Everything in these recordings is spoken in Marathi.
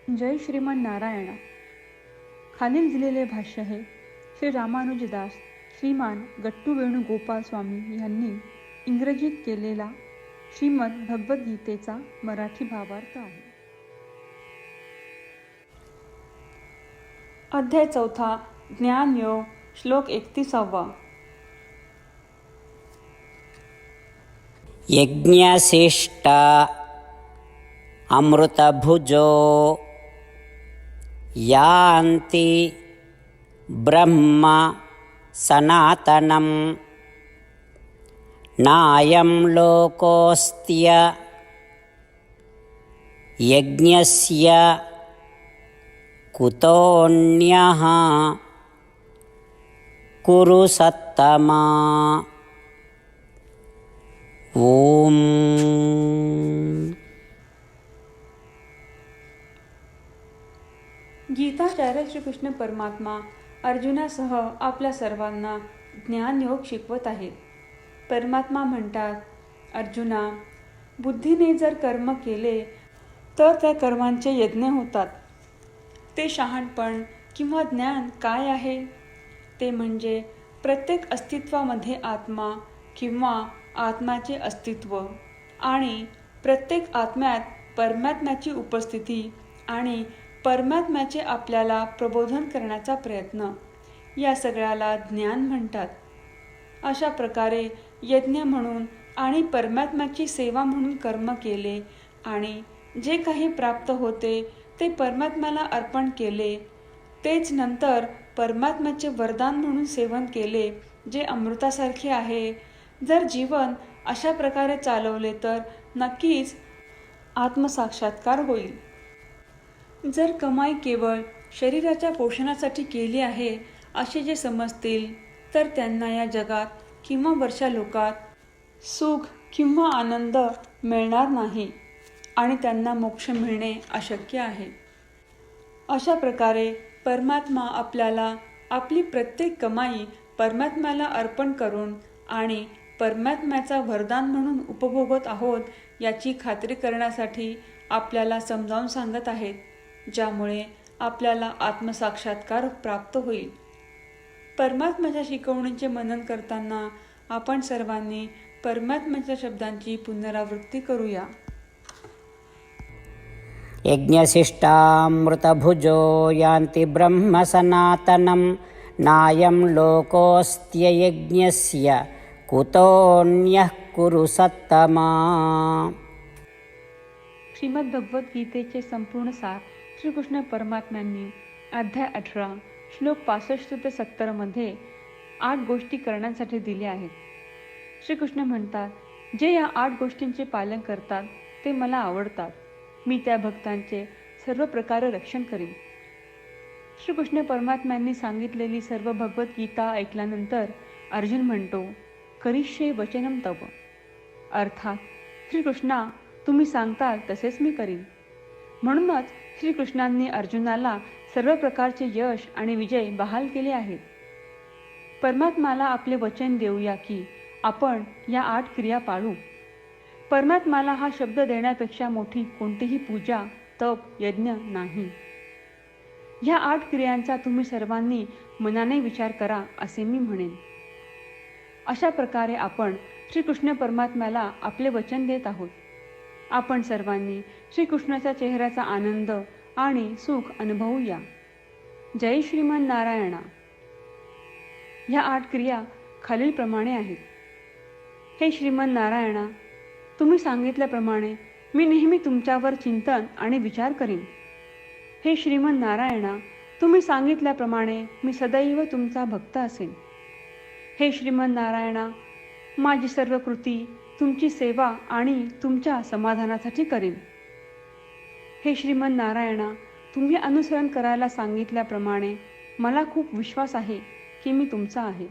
जय श्रीमन नारायणा. खालील दिलेले भाष्य हे श्री रामानुजदास श्रीमान गट्टू वेणुगोपाल स्वामी यांनी इंग्रजीत केलेला श्रीमद भगवद्गीतेचा मराठी भावार्थ आहे. अध्याय 4 ज्ञानयोग श्लोक 31. यज्ञशिष्टा अमृतभुजो यान्ति ब्रह्म सनातनं नायं लोकोऽस्त्य यज्ञस्य कुतोऽन्यः कुरु सत्तमा. ओम. गीताचार्य श्रीकृष्ण परमात्मा अर्जुनासह आपल्या सर्वांना ज्ञानयोग शिकवत आहेत. परमात्मा म्हणतात, अर्जुना, बुद्धीने जर कर्म केले तर त्या कर्मांचे यज्ञ होतात. ते शहाणपण किंवा ज्ञान काय आहे? ते म्हणजे प्रत्येक अस्तित्वामध्ये आत्मा किंवा आत्म्याचे अस्तित्व आणि प्रत्येक आत्म्यात परमात्म्याची उपस्थिती आणि परमात्म्याचे आपल्याला प्रबोधन करण्याचा प्रयत्न, या सगळ्याला ज्ञान म्हणतात. अशा प्रकारे यज्ञ म्हणून आणि परमात्म्याची सेवा म्हणून कर्म केले आणि जे काही प्राप्त होते ते परमात्म्याला अर्पण केले, तेच नंतर परमात्म्याचे वरदान म्हणून सेवन केले, जे अमृतासारखे आहे. जर जीवन अशा प्रकारे चालवले तर नक्कीच आत्मसाक्षात्कार होईल. जर कमाई केवळ शरीराच्या पोषणासाठी केली आहे असे जे समजतील तर त्यांना या जगात किंवा वरच्या लोकात सुख किंवा आनंद मिळणार नाही आणि त्यांना मोक्ष मिळणे अशक्य आहे. अशा प्रकारे परमात्मा आपल्याला आपली प्रत्येक कमाई परमात्म्याला अर्पण करून आणि परमात्म्याचा वरदान म्हणून उपभोगत आहोत याची खात्री करण्यासाठी आपल्याला समजावून सांगत आहेत, ज्यामुळे आपल्याला आत्मसाक्षात्कार प्राप्त होईल. परमात्म्याच्या शिकवणीचे मनन करताना आपण सर्वांनी परमात्म्याच्या शब्दांची पुनरावृत्ती करूया. यज्ञशिष्टामृतभुजो यान्ति ब्रह्म सनातनं नायं लोकोऽस्त्य यज्ञस्य कुतोऽन्यः कुरु सत्तमा. श्रीमद भगवद्गीतेचे संपूर्ण सार श्रीकृष्ण परमात्म्यांनी अध्याय 18 श्लोक 65 ते 70 मध्ये 8 गोष्टी करण्यासाठी दिल्या आहेत. श्रीकृष्ण म्हणतात, जे या 8 गोष्टींचे पालन करतात ते मला आवडतात. मी त्या भक्तांचे सर्व प्रकारे रक्षण करीन. श्रीकृष्ण परमात्म्यांनी सांगितलेली सर्व भगवद्गीता ऐकल्यानंतर अर्जुन म्हणतो, करिष्ये वचनं तव. अर्थात श्रीकृष्णा, तुम्ही सांगताल तसेच मी करीन. म्हणूनच श्रीकृष्णांनी अर्जुनाला सर्व प्रकारचे यश आणि विजय बहाल केले आहेत. परमात्म्याला आपले वचन देऊया की आपण या 8 क्रिया पाळू. परमात्म्याला हा शब्द देण्यापेक्षा मोठी कोणतीही पूजा, तप, यज्ञ नाही. ह्या 8 क्रियांचा तुम्ही सर्वांनी मनाने विचार करा असे मी म्हणेन. अशा प्रकारे आपण श्रीकृष्ण परमात्म्याला आपले वचन देत आहोत. आपण सर्वांनी श्रीकृष्णाच्या चेहऱ्याचा आनंद आणि सुख अनुभवूया. जय श्रीमन नारायणा. ह्या 8 क्रिया खालीलप्रमाणे आहेत. हे श्रीमन नारायणा, तुम्ही सांगितल्याप्रमाणे मी नेहमी तुमच्यावर चिंतन आणि विचार करीन. हे श्रीमन नारायणा, तुम्ही सांगितल्याप्रमाणे मी सदैव तुमचा भक्त असेन. हे श्रीमन नारायणा, माझी सर्व कृती तुमची सेवा आणि तुमच्या समाधानासाठी करीन. हे श्रीमन नारायणा, तुम्ही अनुसरण करायला सांगितल्याप्रमाणे मला खूप विश्वास आहे की मी तुमचा आहे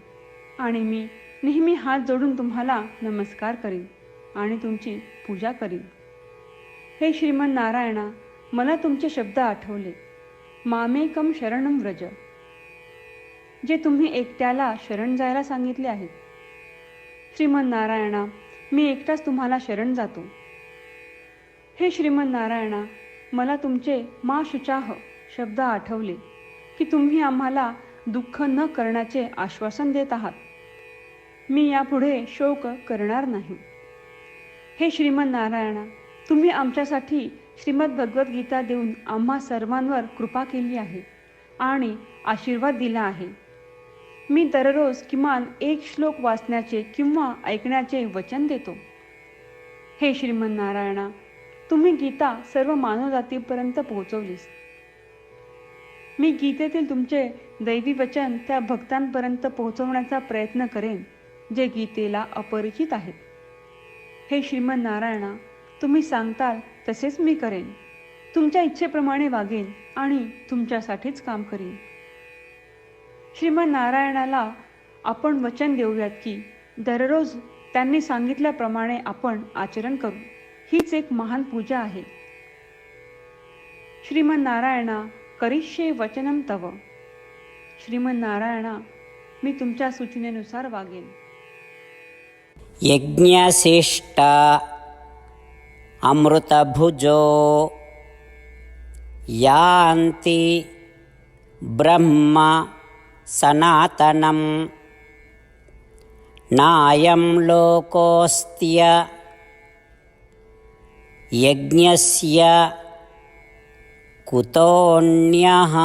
आणि मी नेहमी हात जोडून तुम्हाला नमस्कार करीन आणि तुमची पूजा करीन. हे श्रीमन नारायणा, मला तुमचे शब्द आठवले. मामेकम शरणम व्रज, जे तुम्ही एकट्याला शरण जायला सांगितले आहेत. श्रीमन नारायणा, मी एकटाच तुम्हाला शरण जातो. हे श्रीमन नारायणा, मला तुमचे मा शुचाह शब्द आठवले की तुम्ही आम्हाला दुःख न करण्याचे आश्वासन देत आहात. मी यापुढे शोक करणार नाही. हे श्रीमन नारायणा, तुम्ही आमच्यासाठी श्रीमद भगवद्गीता देऊन आम्हा सर्वांवर कृपा केली आहे आणि आशीर्वाद दिला आहे. मी दररोज किमान एक श्लोक वाचण्याचे किंवा ऐकण्याचे वचन देतो. हे श्रीमन नारायणा, तुम्ही गीता सर्व मानवजातीपर्यंत पोहोचवलीस. मी गीतेतील तुमचे दैवी वचन त्या भक्तांपर्यंत पोहोचवण्याचा प्रयत्न करेन जे गीतेला अपरिचित आहेत. हे श्रीमन नारायणा, तुम्ही सांगताल तसेच मी करेन. तुमच्या इच्छेप्रमाणे वागेन आणि तुमच्यासाठीच काम करीन. श्रीमन नारायणाला आपण वचन देऊयात की दररोज त्यांनी सांगितल्याप्रमाणे आपण आचरण करू. हीच एक महान पूजा आहे. श्रीमन नारायणा, करिष्ये वचनम तव. श्रीमन नारायणा, मी तुमच्या सूचनेनुसार वागेन. यज्ञशिष्ट अमृतभुजो यान्ति ब्रह्म सनातनं नायं लोकोऽस्त्य यज्ञस्य कुतोऽन्यः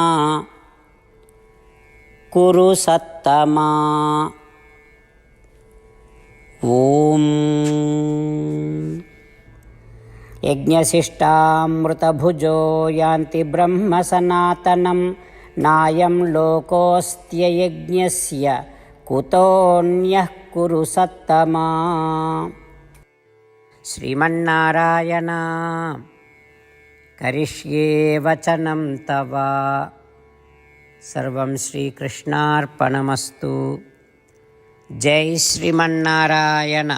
कुरु सत्तमा. ओम. यज्ञशिष्टामृतभुजो यान्ति ब्रह्म सनातनं नायं लोकोऽस्त्ययज्ञस्य कुतोऽन्यः कुरु सत्तमा. श्रीमन्नारायण, करिष्ये वचनं तव. सर्वं श्रीकृष्णार्पणमस्तु. जय श्रीमन्नारायण.